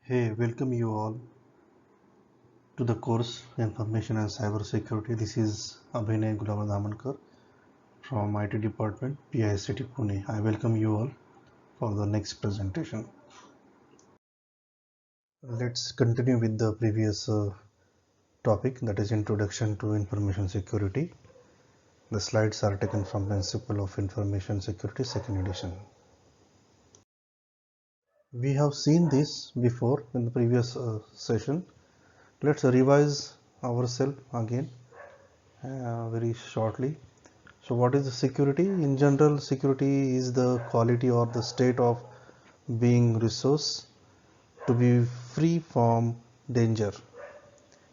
Hey, welcome you all to the course Information and Cyber Security. This is Abhinay Gulabandamankar from IT Department, PICT Pune. I welcome you all for the next presentation. Let's continue with the previous topic, that is Introduction to Information Security. The slides are taken from Principle of Information Security, second edition. We have seen this before in the previous session. Let's revise ourselves again very shortly. So what is the security? In general, security is the quality or the state of being resource to be free from danger.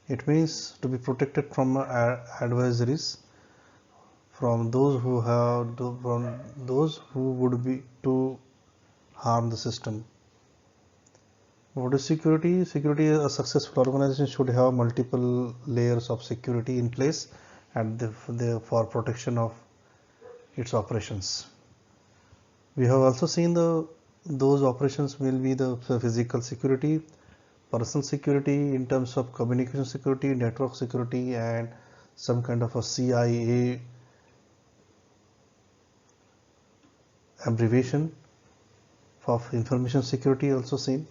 It means to be protected from adversaries, from those who from those who would be to harm the system. What is security? Security, a successful organization should have multiple layers of security in place and for protection of its operations. We have also seen those operations will be the physical security, personal security in terms of communication security, network security, and some kind of a CIA abbreviation of information security also seen.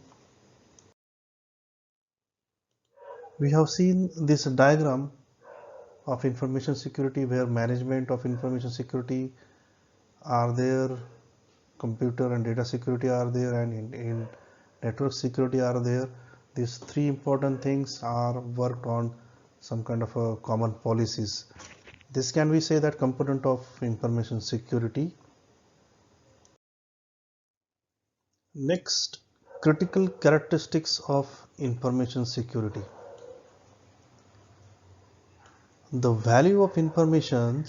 We have seen this diagram of information security where management of information security are there, computer and data security are there, and in network security are there. These three important things are worked on some kind of a common policies. This can we say that component of information security. Next, critical characteristics of information security. The value of information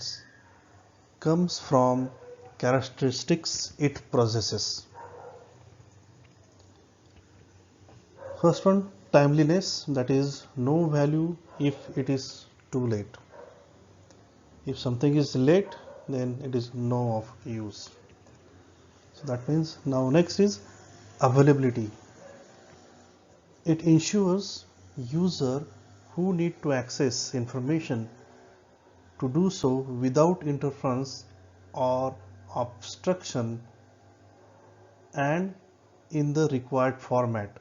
comes from characteristics it possesses. First one, timeliness, that is no value if it is too late. If something is late, then it is no of use. So that means now next is availability. It ensures user who need to access information to do so without interference or obstruction and in the required format.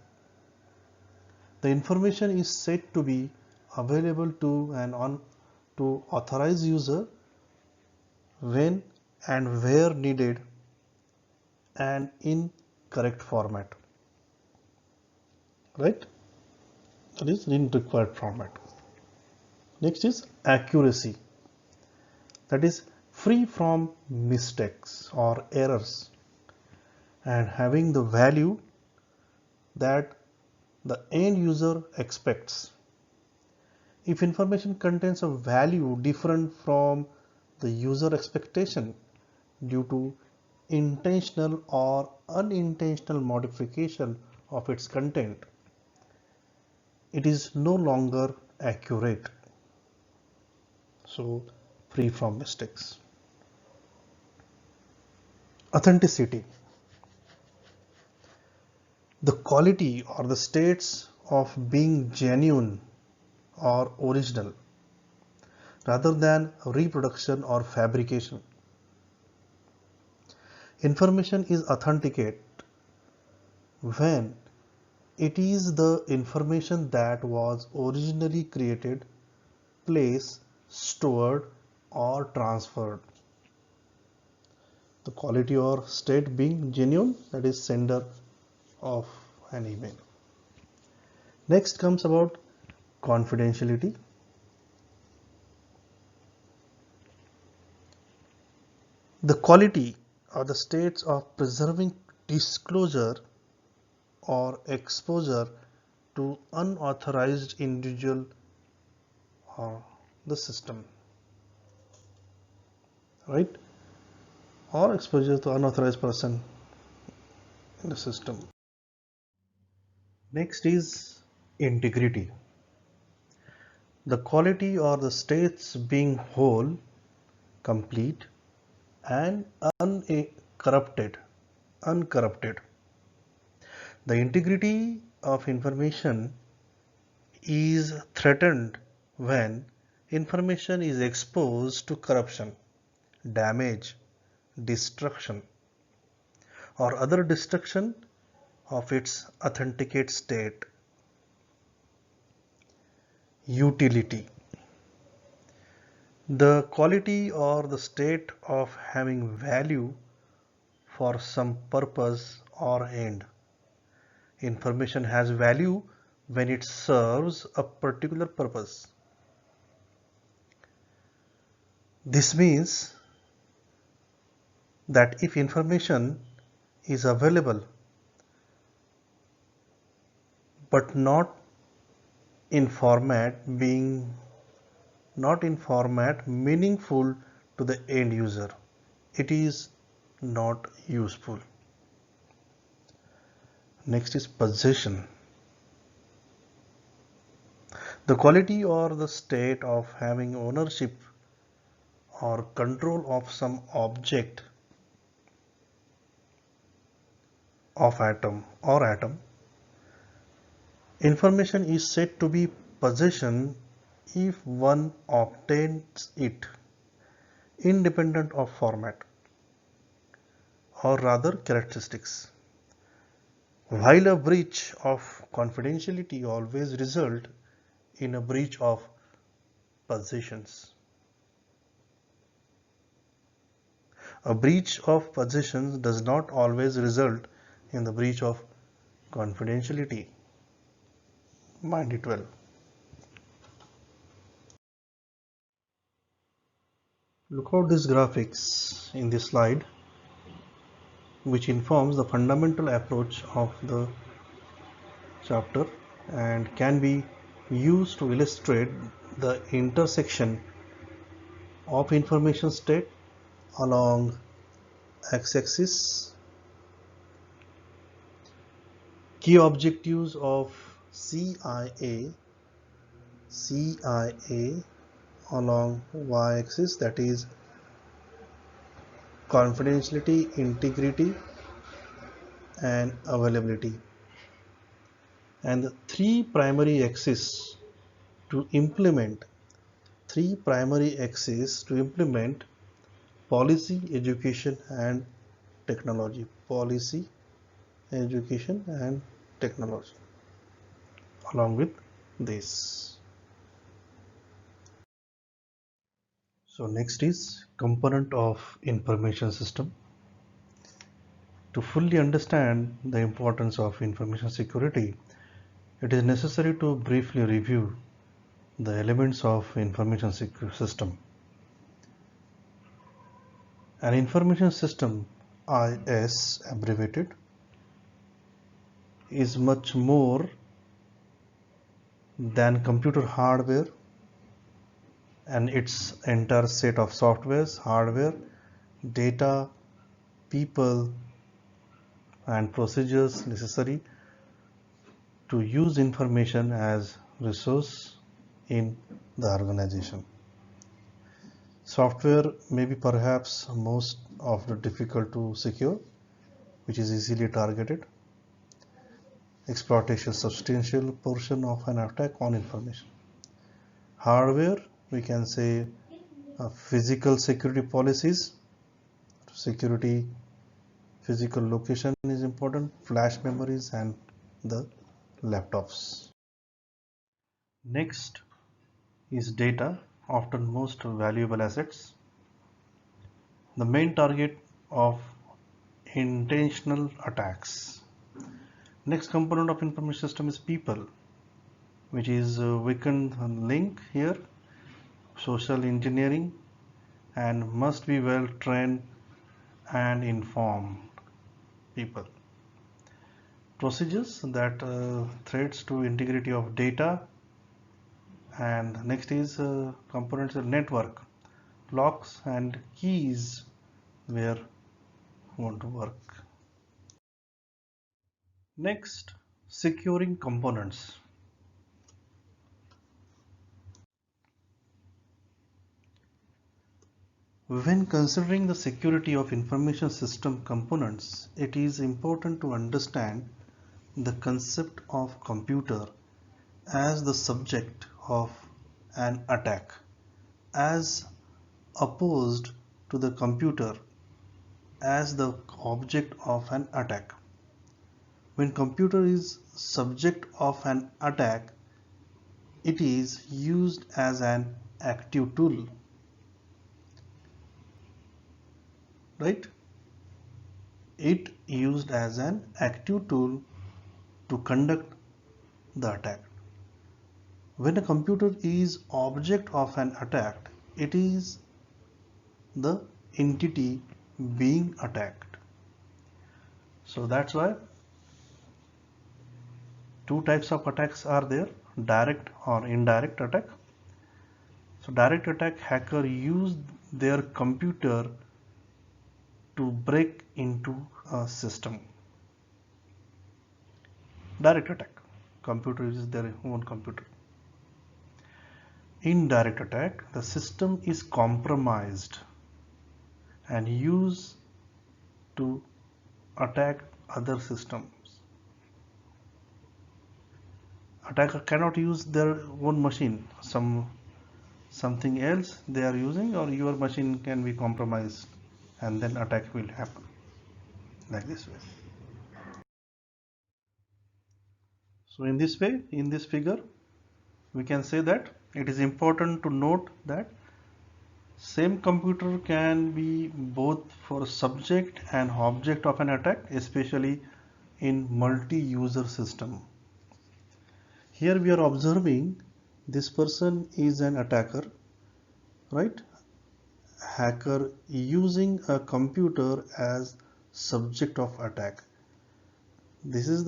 The information is said to be available to authorized user when and where needed and in correct format, right? That is in required format. Next is accuracy, that is free from mistakes or errors and having the value that the end user expects. If information contains a value different from the user expectation due to intentional or unintentional modification of its content, it is no longer accurate. So free from mistakes. Authenticity, the quality or the states of being genuine or original rather than reproduction or fabrication. Information is authenticate when it is the information that was originally created, placed, stored, or transferred. The quality or state being genuine, that is sender of an email. Next comes about confidentiality. The quality or the states of preserving disclosure or exposure to unauthorized individual or the system, right? Or exposure to unauthorized person in the system. Next is integrity. The quality or the states being whole, complete, and uncorrupted. The integrity of information is threatened when information is exposed to corruption, damage, destruction, or other destruction of its authenticate state. Utility. The quality or the state of having value for some purpose or end. Information has value when it serves a particular purpose. This means that if information is available but not in format meaningful to the end user, it is not useful. Next is possession. The quality or the state of having ownership or control of some object of atom. Information is said to be possession if one obtains it independent of format or rather characteristics. While a breach of confidentiality always results in a breach of possessions. A breach of possessions does not always result in the breach of confidentiality. Mind it well. Look out these graphics in this slide, which informs the fundamental approach of the chapter and can be used to illustrate the intersection of information state along x-axis. Key objectives of CIA along y-axis, that is confidentiality, integrity and availability, and the three primary axes to implement policy, education and technology. Policy, education and technology along with this. So next is component of information system. To fully understand the importance of information security, it is necessary to briefly review the elements of information system. An information system, IS abbreviated, is much more than computer hardware and its entire set of softwares, hardware, data, people and procedures necessary to use information as resource in the organization. Software may be perhaps most of the difficult to secure, which is easily targeted. Exploitation substantial portion of an attack on information. Hardware, we can say physical security policies, security, physical location is important, flash memories and the laptops. Next is data, often most valuable assets. The main target of intentional attacks. Next component of information system is people, which is weakened link here, social engineering, and must be well trained and informed people. Procedures, that threats to integrity of data, and next is components of network, locks and keys where won't work. Next, securing components. When considering the security of information system components, it is important to understand the concept of computer as the subject of an attack as opposed to the computer as the object of an attack. When computer is subject of an attack, it is used as an active tool, right? It used as an active tool to conduct the attack. When a computer is object of an attack, it is the entity being attacked. So that's why two types of attacks are there, direct or indirect attack. So direct attack, hacker use their computer to break into a system. Direct attack, computer uses their own computer. Indirect attack, the system is compromised and used to attack other systems. Attacker cannot use their own machine, something else they are using, or your machine can be compromised and then attack will happen like this way. So in this way, in this figure, we can say that it is important to note that same computer can be both for subject and object of an attack, especially in multi-user system. Here we are observing this person is an attacker, right? Hacker using a computer as subject of attack. This is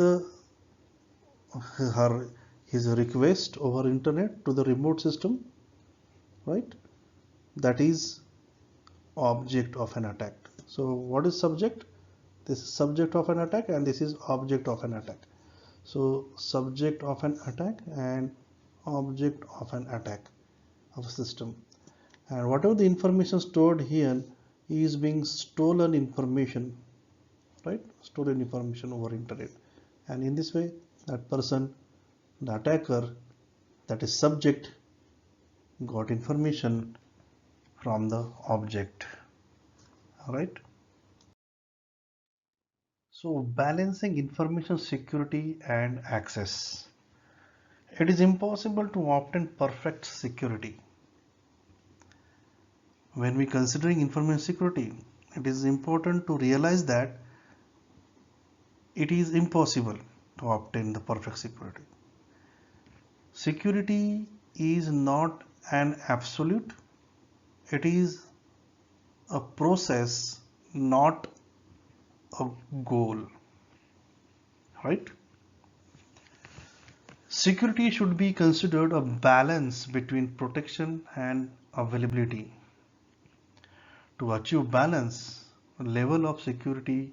his request over internet to the remote system, right? That is object of an attack. So what is subject? This is subject of an attack and this is object of an attack. So subject of an attack and object of an attack of a system. And whatever the information stored here is being stolen information, right? Stolen information over internet. And in this way, that person, the attacker, that is subject, got information from the object. All right. So balancing information security and access. It is impossible to obtain perfect security. When we considering information security, it is important to realize that it is impossible to obtain the perfect security. Security is not an absolute, it is a process, not a goal, right? Security should be considered a balance between protection and availability. To achieve balance, a level of security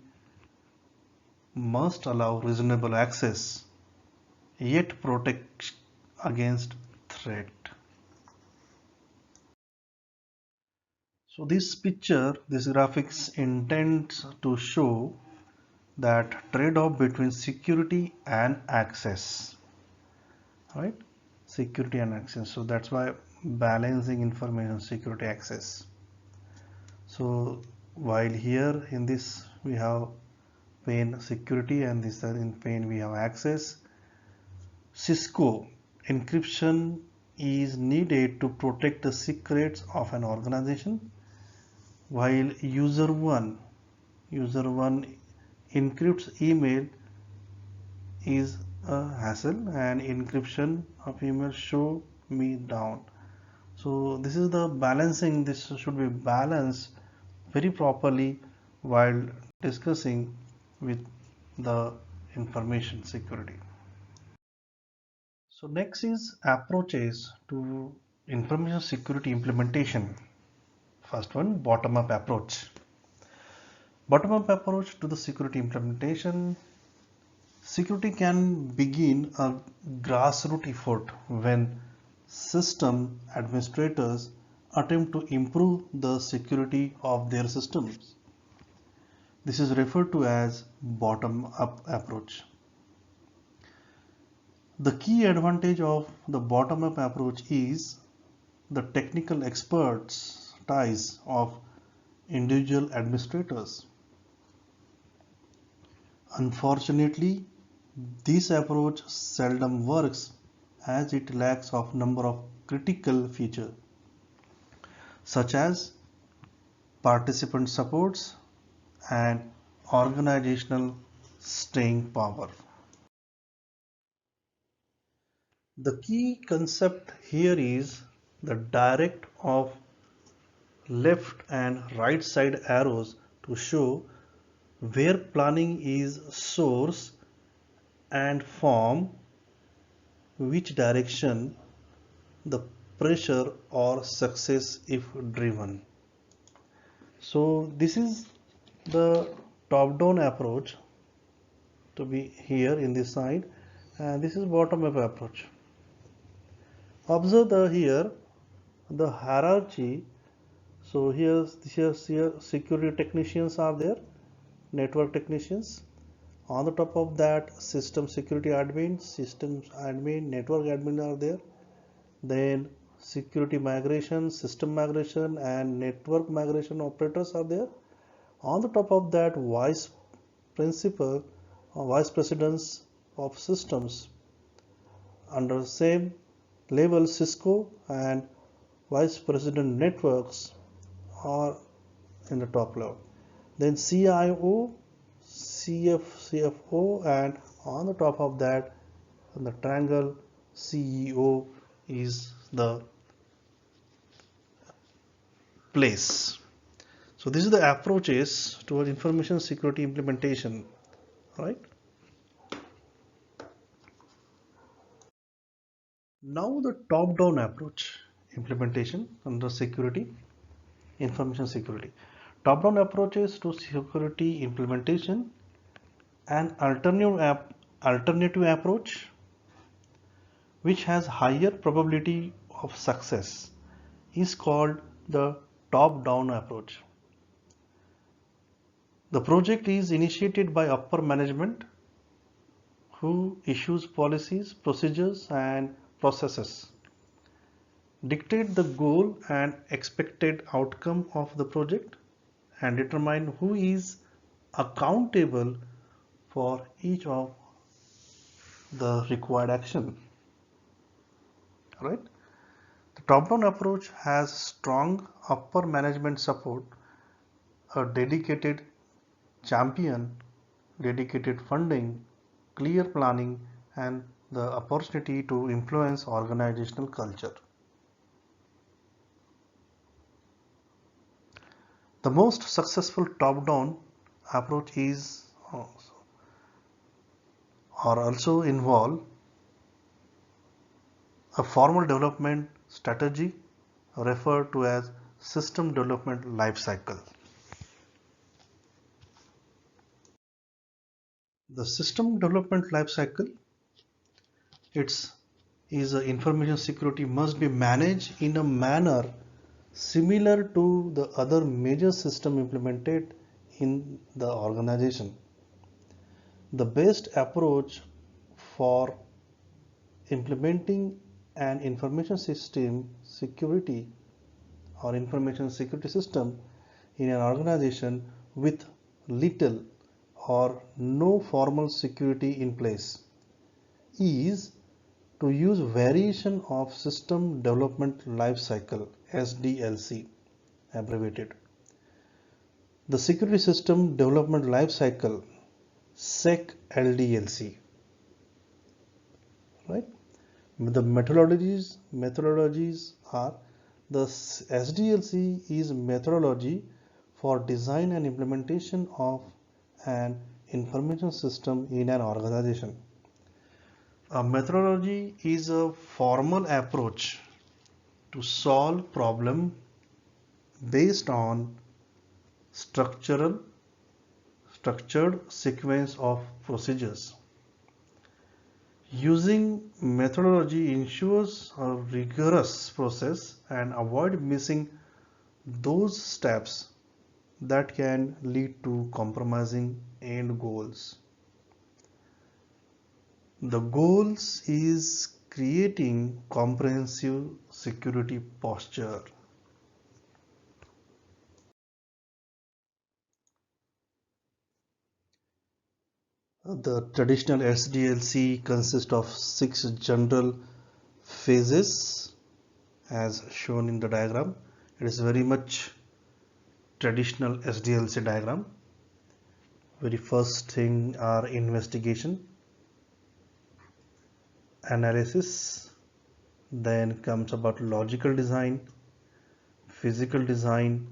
must allow reasonable access, yet protect against threat. So this picture, this graphics intends to show that trade-off between security and access, right? Security and access. So that's why balancing information security access. So while here in this we have pane security and this in pane we have access. Cisco encryption is needed to protect the secrets of an organization, while user one encrypts email is a hassle, and encryption of email show me down. So this is the balancing. This should be balanced very properly while discussing with the information security. So next is approaches to information security implementation. First one, bottom-up approach. Bottom-up approach to the security implementation. Security can begin a grassroots effort when system administrators attempt to improve the security of their systems. This is referred to as bottom-up approach. The key advantage of the bottom-up approach is the technical expertise of individual administrators. Unfortunately, this approach seldom works as it lacks of number of critical features such as participant supports and organizational staying power. The key concept here is the direct of left and right side arrows to show where planning is source and form which direction the pressure or success if driven. So this is the top-down approach to be here in this side, and this is bottom-up approach. Observe here the hierarchy. So here security technicians are there, network technicians. On the top of that, system security admin, systems admin, network admin are there. Then security migration, system migration and network migration operators are there. On the top of that, vice presidents of systems under same level, Cisco and vice president networks are in the top level. Then CIO, CFO, and on the top of that, in the triangle, CEO is the place. So this is the approaches towards information security implementation, right? Now the top-down approach implementation under security, information security. Top-down approaches to security implementation. An alternative approach which has higher probability of success is called the top-down approach. The project is initiated by upper management who issues policies, procedures and processes, dictate the goal and expected outcome of the project and determine who is accountable for each of the required action. Right? The top-down approach has strong upper management support, a dedicated champion, dedicated funding, clear planning, and the opportunity to influence organizational culture. The most successful top-down approach is or also involve a formal development strategy referred to as system development life cycle. The system development life cycle, information security must be managed in a manner similar to the other major system implemented in the organization. The best approach for implementing an information system security or information security system in an organization with little or no formal security in place is to use variation of system development life cycle, SDLC abbreviated. The security system development life cycle, SEC-LDLC, right? The methodologies are the SDLC is methodology for design and implementation of an information system in an organization. A methodology is a formal approach to solve problem based on structured sequence of procedures. Using methodology ensures a rigorous process and avoid missing those steps that can lead to compromising end goals. The goals is creating comprehensive security posture. The traditional SDLC consists of 6 general phases as shown in the diagram. It is very much traditional SDLC diagram. Very first thing are investigation, analysis, then comes about logical design, physical design,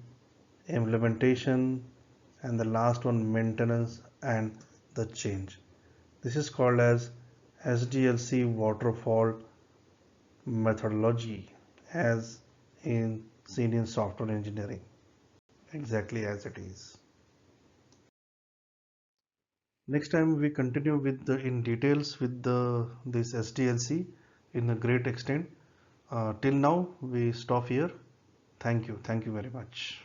implementation, and the last one maintenance and the change. This is called as SDLC waterfall methodology as seen in software engineering, exactly as it is. Next time we continue with the in details with this SDLC in a great extent. Till now we stop here. Thank you very much.